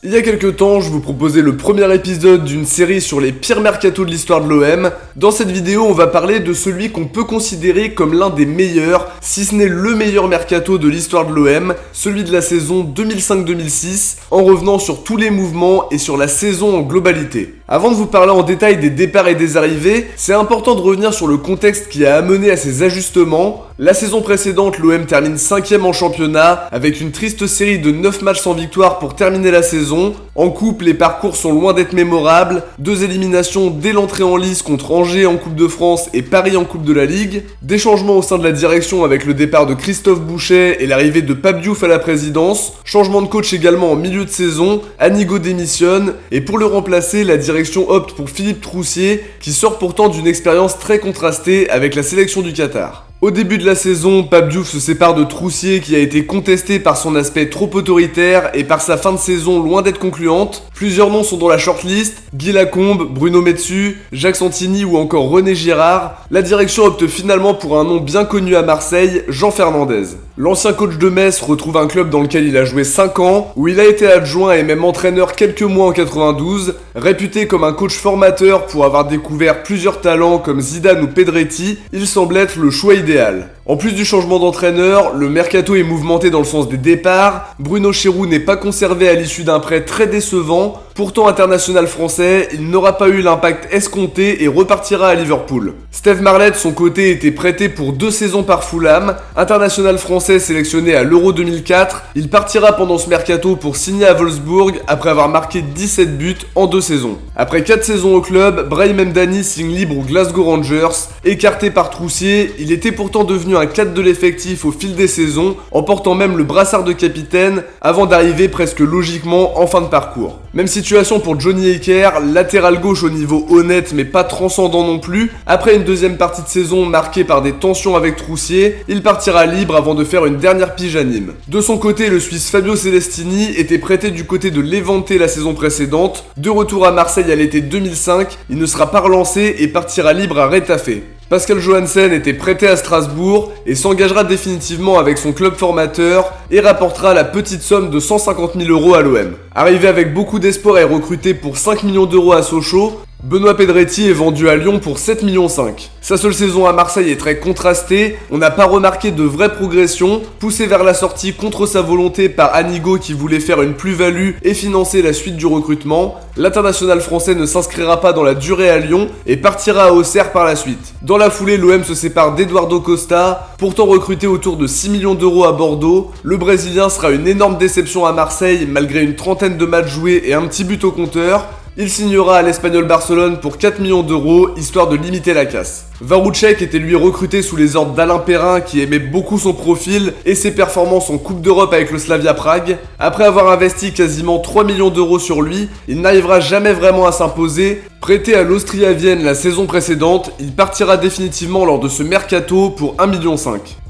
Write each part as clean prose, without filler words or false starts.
Il y a quelques temps, je vous proposais le premier épisode d'une série sur les pires mercatos de l'histoire de l'OM. Dans cette vidéo, on va parler de celui qu'on peut considérer comme l'un des meilleurs, si ce n'est le meilleur mercato de l'histoire de l'OM, celui de la saison 2005-2006, en revenant sur tous les mouvements et sur la saison en globalité. Avant de vous parler en détail des départs et des arrivées, c'est important de revenir sur le contexte qui a amené à ces ajustements. La saison précédente, l'OM termine 5ème en championnat, avec une triste série de 9 matchs sans victoire pour terminer la saison. En coupe, les parcours sont loin d'être mémorables, 2 éliminations dès l'entrée en lice contre Angers en Coupe de France et Paris en Coupe de la Ligue, des changements au sein de la direction avec le départ de Christophe Bouchet et l'arrivée de Pape Diouf à la présidence, changement de coach également en milieu de saison, Anigo démissionne, et pour le remplacer, la direction opte pour Philippe Troussier, qui sort pourtant d'une expérience très contrastée avec la sélection du Qatar. Au début de la saison, Pape Diouf se sépare de Troussier qui a été contesté par son aspect trop autoritaire et par sa fin de saison loin d'être concluante. Plusieurs noms sont dans la shortlist, Guy Lacombe, Bruno Metsu, Jacques Santini ou encore René Girard. La direction opte finalement pour un nom bien connu à Marseille, Jean Fernandez. L'ancien coach de Metz retrouve un club dans lequel il a joué 5 ans, où il a été adjoint et même entraîneur quelques mois en 92, réputé comme un coach formateur pour avoir découvert plusieurs talents comme Zidane ou Pedretti, il semble être le choix idéal. En plus du changement d'entraîneur, le mercato est mouvementé dans le sens des départs. Bruno Chéroux n'est pas conservé à l'issue d'un prêt très décevant. Pourtant international français, il n'aura pas eu l'impact escompté et repartira à Liverpool. Steve Marlet de son côté était prêté pour 2 saisons par Fulham. International français sélectionné à l'Euro 2004, il partira pendant ce mercato pour signer à Wolfsburg après avoir marqué 17 buts en 2 saisons. Après 4 saisons au club, Brahim Mdani signe libre aux Glasgow Rangers. Écarté par Troussier, il était pourtant devenu un cadre de l'effectif au fil des saisons, en portant même le brassard de capitaine avant d'arriver presque logiquement en fin de parcours. Même situation pour Johnny Hekker, latéral gauche au niveau honnête mais pas transcendant non plus. Après une deuxième partie de saison marquée par des tensions avec Troussier, il partira libre avant de faire une dernière pige à Nîmes. De son côté, le Suisse Fabio Celestini était prêté du côté de Levante la saison précédente. De retour à Marseille à l'été 2005, il ne sera pas relancé et partira libre à Retafe. Pascal Johansen était prêté à Strasbourg et s'engagera définitivement avec son club formateur et rapportera la petite somme de 150 000 € à l'OM. Arrivé avec beaucoup d'espoir et recruté pour 5 millions d'euros à Sochaux, Benoît Pedretti est vendu à Lyon pour 7,5 millions. Sa seule saison à Marseille est très contrastée, on n'a pas remarqué de vraie progression, poussé vers la sortie contre sa volonté par Anigo qui voulait faire une plus-value et financer la suite du recrutement. L'international français ne s'inscrira pas dans la durée à Lyon et partira à Auxerre par la suite. Dans la foulée, l'OM se sépare d'Eduardo Costa, pourtant recruté autour de 6 millions d'euros à Bordeaux. Le Brésilien sera une énorme déception à Marseille malgré une trentaine de matchs joués et un petit but au compteur. Il signera à l'Espagnol Barcelone pour 4 millions d'euros, histoire de limiter la casse. Varouček était lui recruté sous les ordres d'Alain Perrin qui aimait beaucoup son profil et ses performances en Coupe d'Europe avec le Slavia Prague. Après avoir investi quasiment 3 millions d'euros sur lui, il n'arrivera jamais vraiment à s'imposer. Prêté à l'Austria Vienne la saison précédente, il partira définitivement lors de ce mercato pour 1,5 million.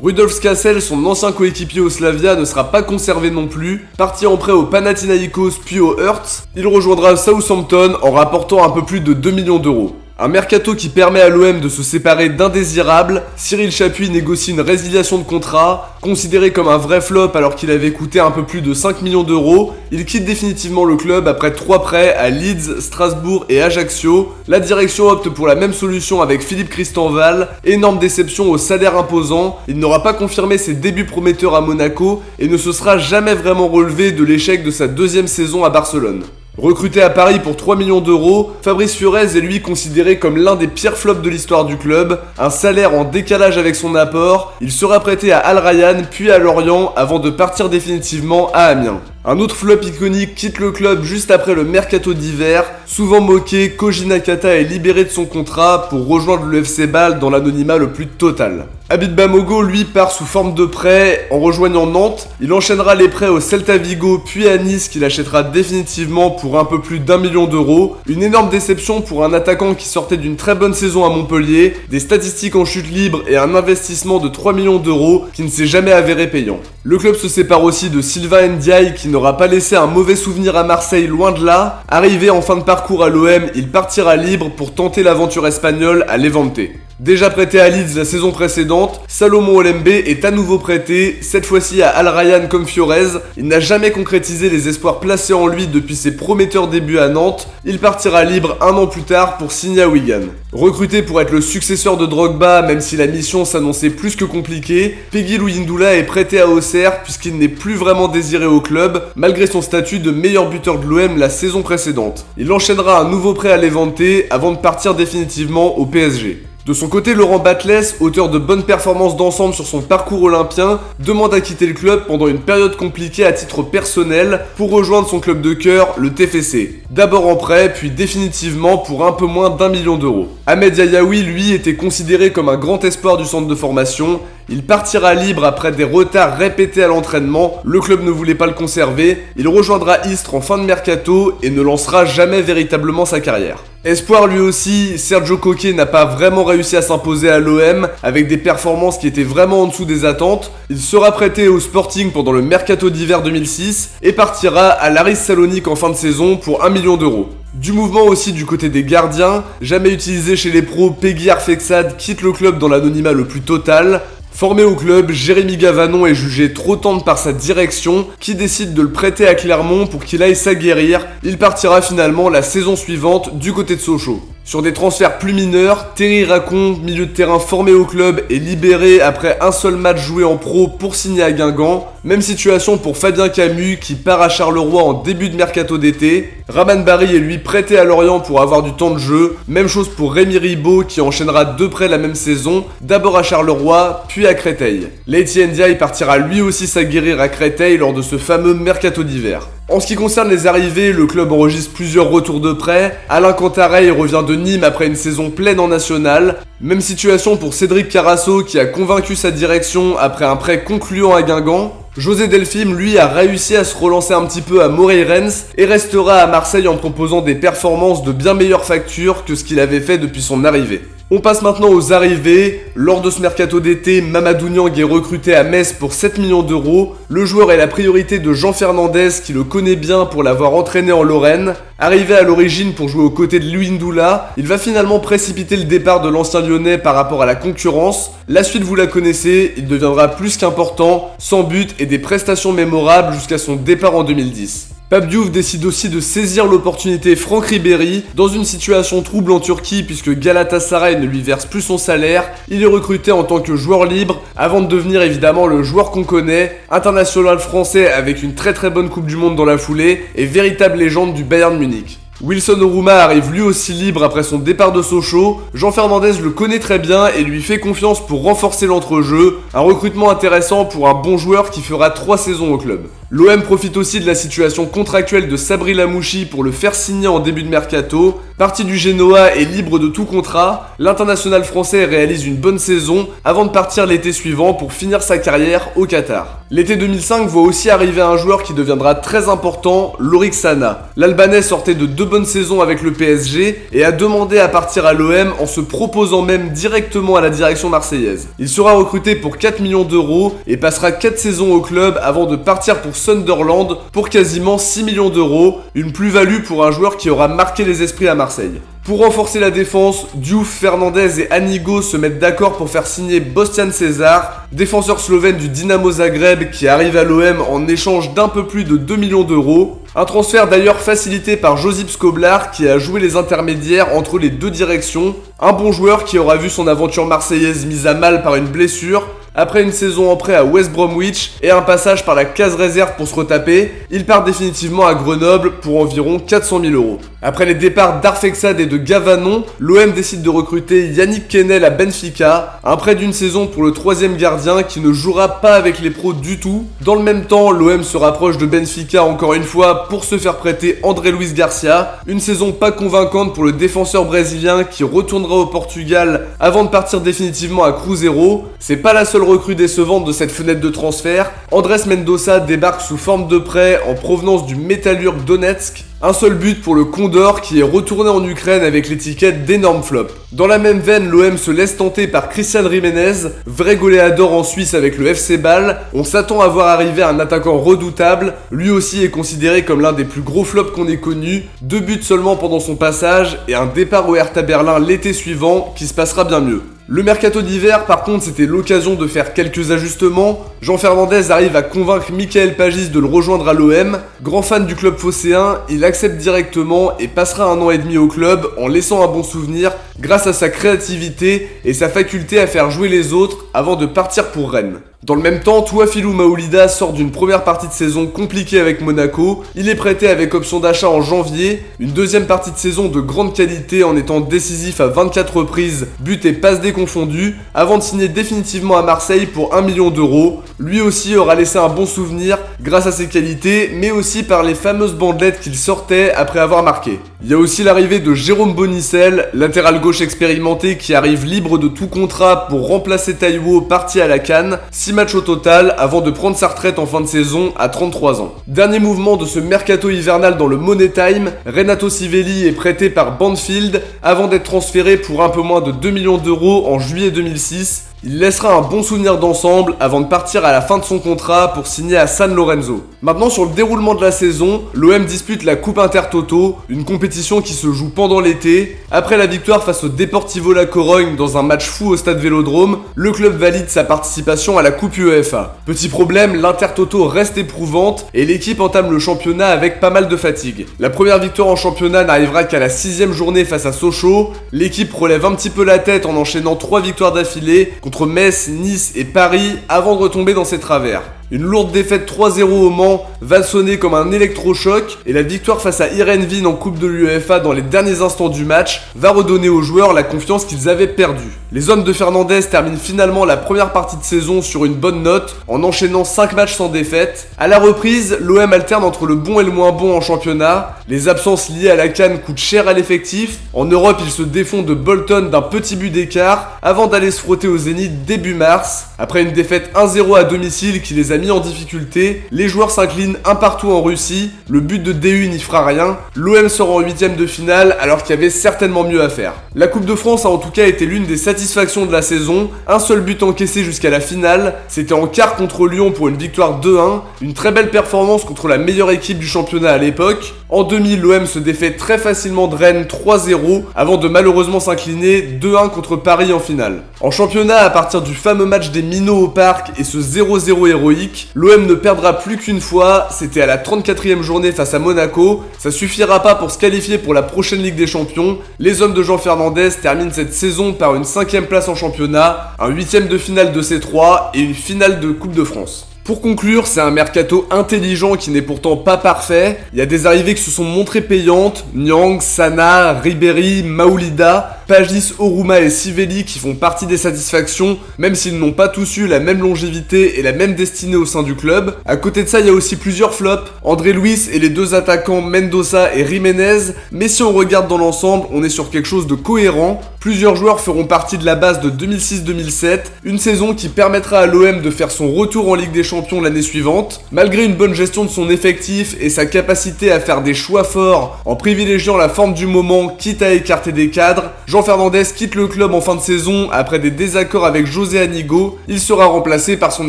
Rudolf Skassel, son ancien coéquipier au Slavia, ne sera pas conservé non plus. Parti en prêt au Panathinaikos puis au Hertz, il rejoindra Southampton en rapportant un peu plus de 2 millions d'euros. Un mercato qui permet à l'OM de se séparer d'indésirables. Cyril Chapuis négocie une résiliation de contrat. Considéré comme un vrai flop alors qu'il avait coûté un peu plus de 5 millions d'euros, il quitte définitivement le club après 3 prêts à Leeds, Strasbourg et Ajaccio. La direction opte pour la même solution avec Philippe Christenval. Énorme déception au salaire imposant. Il n'aura pas confirmé ses débuts prometteurs à Monaco et ne se sera jamais vraiment relevé de l'échec de sa deuxième saison à Barcelone. Recruté à Paris pour 3 millions d'euros, Fabrice Fiorez est lui considéré comme l'un des pires flops de l'histoire du club, un salaire en décalage avec son apport, il sera prêté à Al Rayyan puis à Lorient avant de partir définitivement à Amiens. Un autre flop iconique quitte le club juste après le mercato d'hiver. Souvent moqué, Koji Nakata est libéré de son contrat pour rejoindre le FC Bâle dans l'anonymat le plus total. Habib Bamogo, lui, part sous forme de prêt en rejoignant Nantes. Il enchaînera les prêts au Celta Vigo puis à Nice qu'il achètera définitivement pour un peu plus d'1 million d'euros. Une énorme déception pour un attaquant qui sortait d'une très bonne saison à Montpellier, des statistiques en chute libre et un investissement de 3 millions d'euros qui ne s'est jamais avéré payant. Le club se sépare aussi de Sylvain Ndiaye qui n'aura pas laissé un mauvais souvenir à Marseille loin de là. Arrivé en fin de parcours à l'OM, il partira libre pour tenter l'aventure espagnole à Levante. Déjà prêté à Leeds la saison précédente, Salomon Olembe est à nouveau prêté, cette fois-ci à Al Rayyan comme Fiorez. Il n'a jamais concrétisé les espoirs placés en lui depuis ses prometteurs débuts à Nantes. Il partira libre un an plus tard pour signer à Wigan. Recruté pour être le successeur de Drogba, même si la mission s'annonçait plus que compliquée, Peggy Luyindula est prêté à Auxerre puisqu'il n'est plus vraiment désiré au club, malgré son statut de meilleur buteur de l'OM la saison précédente. Il enchaînera un nouveau prêt à Levante avant de partir définitivement au PSG. De son côté, Laurent Batles, auteur de bonnes performances d'ensemble sur son parcours olympien, demande à quitter le club pendant une période compliquée à titre personnel pour rejoindre son club de cœur, le TFC. D'abord en prêt, puis définitivement pour un peu moins d'1 million d'euros. Ahmed Yayaoui, lui, était considéré comme un grand espoir du centre de formation. Il partira libre après des retards répétés à l'entraînement, le club ne voulait pas le conserver, il rejoindra Istres en fin de mercato et ne lancera jamais véritablement sa carrière. Espoir lui aussi, Sergio Coquet n'a pas vraiment réussi à s'imposer à l'OM avec des performances qui étaient vraiment en dessous des attentes. Il sera prêté au Sporting pendant le mercato d'hiver 2006 et partira à l'Aris Salonique en fin de saison pour 1 million d'euros. Du mouvement aussi du côté des gardiens, jamais utilisé chez les pros, Peggy Arfexad quitte le club dans l'anonymat le plus total. Formé au club, Jérémy Gavanon est jugé trop tendre par sa direction qui décide de le prêter à Clermont pour qu'il aille s'aguerrir. Il partira finalement la saison suivante du côté de Sochaux. Sur des transferts plus mineurs, Terry Racon, milieu de terrain formé au club, est libéré après un seul match joué en pro pour signer à Guingamp. Même situation pour Fabien Camus qui part à Charleroi en début de mercato d'été. Raman Barry est lui prêté à Lorient pour avoir du temps de jeu. Même chose pour Rémi Ribot qui enchaînera 2 prêts la même saison, d'abord à Charleroi, puis à Créteil. Leïti Ndiaye partira lui aussi s'aguerrir à Créteil lors de ce fameux mercato d'hiver. En ce qui concerne les arrivées, le club enregistre plusieurs retours de prêt. Alain Cantarey revient de Nîmes après une saison pleine en national. Même situation pour Cédric Carasso qui a convaincu sa direction après un prêt concluant à Guingamp. José Delphine, lui, a réussi à se relancer un petit peu à Moreirense et restera à Marseille en proposant des performances de bien meilleure facture que ce qu'il avait fait depuis son arrivée. On passe maintenant aux arrivées. Lors de ce mercato d'été, Mamadou Niang est recruté à Metz pour 7 millions d'euros. Le joueur est la priorité de Jean Fernandez qui le connaît bien pour l'avoir entraîné en Lorraine. Arrivé à l'origine pour jouer aux côtés de Luyindula, il va finalement précipiter le départ de l'ancien lyonnais par rapport à la concurrence. La suite vous la connaissez, il deviendra plus qu'important, sans but et des prestations mémorables jusqu'à son départ en 2010. Pape Diouf décide aussi de saisir l'opportunité Franck Ribéry dans une situation trouble en Turquie puisque Galatasaray ne lui verse plus son salaire. Il est recruté en tant que joueur libre avant de devenir évidemment le joueur qu'on connaît, international français avec une très bonne Coupe du Monde dans la foulée et véritable légende du Bayern Munich. Wilson Oruma arrive lui aussi libre après son départ de Sochaux. Jean Fernandez le connaît très bien et lui fait confiance pour renforcer l'entrejeu. Un recrutement intéressant pour un bon joueur qui fera 3 saisons au club. L'OM profite aussi de la situation contractuelle de Sabri Lamouchi pour le faire signer en début de mercato. Parti du Genoa et libre de tout contrat, l'international français réalise une bonne saison avant de partir l'été suivant pour finir sa carrière au Qatar. L'été 2005 voit aussi arriver un joueur qui deviendra très important, Lorik Sana. L'Albanais sortait de 2 bonnes saisons avec le PSG et a demandé à partir à l'OM en se proposant même directement à la direction marseillaise. Il sera recruté pour 4 millions d'euros et passera 4 saisons au club avant de partir pour Sunderland pour quasiment 6 millions d'euros, une plus-value pour un joueur qui aura marqué les esprits à Marseille. Pour renforcer la défense, Diouf, Fernandez et Anigo se mettent d'accord pour faire signer Bostian Cesar, défenseur slovène du Dinamo Zagreb qui arrive à l'OM en échange d'un peu plus de 2 millions d'euros. Un transfert d'ailleurs facilité par Josip Skoblar qui a joué les intermédiaires entre les deux directions. Un bon joueur qui aura vu son aventure marseillaise mise à mal par une blessure. Après une saison en prêt à West Bromwich et un passage par la case réserve pour se retaper, il part définitivement à Grenoble pour environ 400 000 euros. Après les départs d'Arfexad et de Gavanon, l'OM décide de recruter Yannick Kennel à Benfica, un prêt d'une saison pour le 3e gardien qui ne jouera pas avec les pros du tout. Dans le même temps, l'OM se rapproche de Benfica encore une fois pour se faire prêter André Luis Garcia, une saison pas convaincante pour le défenseur brésilien qui retournera au Portugal avant de partir définitivement à Cruzeiro. C'est pas la seule recrue décevante de cette fenêtre de transfert. Andrés Mendoza débarque sous forme de prêt en provenance du Metalurg Donetsk. Un seul but pour le Condor qui est retourné en Ukraine avec l'étiquette d'énorme flop. Dans la même veine, l'OM se laisse tenter par Christian Jiménez, vrai goléador en Suisse avec le FC Bâle. On s'attend à voir arriver un attaquant redoutable, lui aussi est considéré comme l'un des plus gros flops qu'on ait connu, 2 buts seulement pendant son passage et un départ au Hertha Berlin l'été suivant qui se passera bien mieux. Le mercato d'hiver, par contre, c'était l'occasion de faire quelques ajustements. Jean Fernandez arrive à convaincre Michael Pagis de le rejoindre à l'OM. Grand fan du club phocéen, il accepte directement et passera 1 an et demi au club en laissant un bon souvenir grâce à sa créativité et sa faculté à faire jouer les autres avant de partir pour Rennes. Dans le même temps, Touafilou Maoulida sort d'une première partie de saison compliquée avec Monaco. Il est prêté avec option d'achat en janvier. Une deuxième partie de saison de grande qualité en étant décisif à 24 reprises, buts et passes déconfondus, avant de signer définitivement à Marseille pour 1 million d'euros. Lui aussi aura laissé un bon souvenir grâce à ses qualités, mais aussi par les fameuses bandelettes qu'il sortait après avoir marqué. Il y a aussi l'arrivée de Jérôme Bonicel, latéral gauche expérimenté qui arrive libre de tout contrat pour remplacer Taiwo parti à la CAN. 6 matchs au total avant de prendre sa retraite en fin de saison à 33 ans. Dernier mouvement de ce mercato hivernal dans le Money Time, Renato Sivelli est prêté par Banfield avant d'être transféré pour un peu moins de 2 millions d'euros en juillet 2006. Il laissera un bon souvenir d'ensemble avant de partir à la fin de son contrat pour signer à San Lorenzo. Maintenant sur le déroulement de la saison, l'OM dispute la Coupe Intertoto, une compétition qui se joue pendant l'été. Après la victoire face au Deportivo La Corogne dans un match fou au stade Vélodrome, le club valide sa participation à la Coupe UEFA. Petit problème, l'Intertoto reste éprouvante et l'équipe entame le championnat avec pas mal de fatigue. La première victoire en championnat n'arrivera qu'à la 6ème journée face à Sochaux. L'équipe relève un petit peu la tête en enchaînant 3 victoires d'affilée contre Metz, Nice et Paris avant de retomber dans ses travers. Une lourde défaite 3-0 au Mans va sonner comme un électrochoc et la victoire face à Heerenveen en Coupe de l'UEFA dans les derniers instants du match va redonner aux joueurs la confiance qu'ils avaient perdue. Les hommes de Fernandez terminent finalement la première partie de saison sur une bonne note en enchaînant 5 matchs sans défaite. À la reprise, l'OM alterne entre le bon et le moins bon en championnat. Les absences liées à la CAN coûtent cher à l'effectif. En Europe, ils se défont de Bolton d'un petit but d'écart avant d'aller se frotter au Zénith début mars. Après une défaite 1-0 à domicile qui les a mis en difficulté, les joueurs s'inclinent un partout en Russie, le but de DU n'y fera rien, l'OM sort en 8ème de finale alors qu'il y avait certainement mieux à faire. La Coupe de France a en tout cas été l'une des satisfactions de la saison, un seul but encaissé jusqu'à la finale, c'était en quart contre Lyon pour une victoire 2-1, une très belle performance contre la meilleure équipe du championnat à l'époque. En demi, l'OM se défait très facilement de Rennes 3-0 avant de malheureusement s'incliner 2-1 contre Paris en finale. En championnat, à partir du fameux match des Minots au Parc et ce 0-0 héroïque, l'OM ne perdra plus qu'une fois, c'était à la 34e journée face à Monaco. Ça suffira pas pour se qualifier pour la prochaine Ligue des Champions. Les hommes de Jean Fernandez terminent cette saison par une 5e place en championnat, un 8e de finale de C3 et une finale de Coupe de France. Pour conclure, c'est un mercato intelligent qui n'est pourtant pas parfait. Il y a des arrivées qui se sont montrées payantes, Niang, Sana, Ribéry, Maoulida, Pagis, Oruma et Sivelli qui font partie des satisfactions, même s'ils n'ont pas tous eu la même longévité et la même destinée au sein du club. À côté de ça, il y a aussi plusieurs flops, André Luis et les deux attaquants Mendoza et Jiménez, mais si on regarde dans l'ensemble, on est sur quelque chose de cohérent. Plusieurs joueurs feront partie de la base de 2006-2007, une saison qui permettra à l'OM de faire son retour en Ligue des Champions l'année suivante. Malgré une bonne gestion de son effectif et sa capacité à faire des choix forts en privilégiant la forme du moment quitte à écarter des cadres, Jean Fernandez quitte le club en fin de saison après des désaccords avec José Anigo. Il sera remplacé par son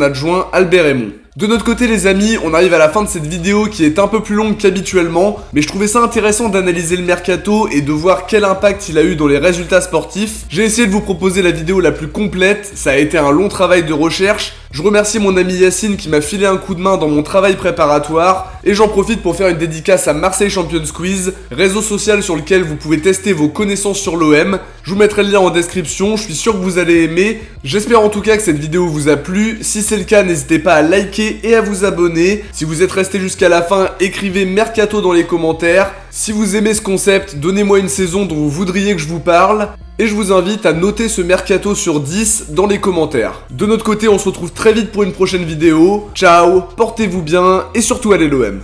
adjoint Albert Raymond. De notre côté les amis, on arrive à la fin de cette vidéo qui est un peu plus longue qu'habituellement, mais je trouvais ça intéressant d'analyser le mercato et de voir quel impact il a eu dans les résultats sportifs. J'ai essayé de vous proposer la vidéo la plus complète, ça a été un long travail de recherche. Je remercie mon ami Yacine qui m'a filé un coup de main dans mon travail préparatoire, et j'en profite pour faire une dédicace à Marseille Champions Quiz, réseau social sur lequel vous pouvez tester vos connaissances sur l'OM. Je vous mettrai le lien en description, je suis sûr que vous allez aimer. J'espère en tout cas que cette vidéo vous a plu. Si c'est le cas, n'hésitez pas à liker et à vous abonner. Si vous êtes resté jusqu'à la fin, écrivez Mercato dans les commentaires. Si vous aimez ce concept, donnez-moi une saison dont vous voudriez que je vous parle. Et je vous invite à noter ce Mercato sur 10 dans les commentaires. De notre côté, on se retrouve très vite pour une prochaine vidéo. Ciao, portez-vous bien et surtout allez l'OM.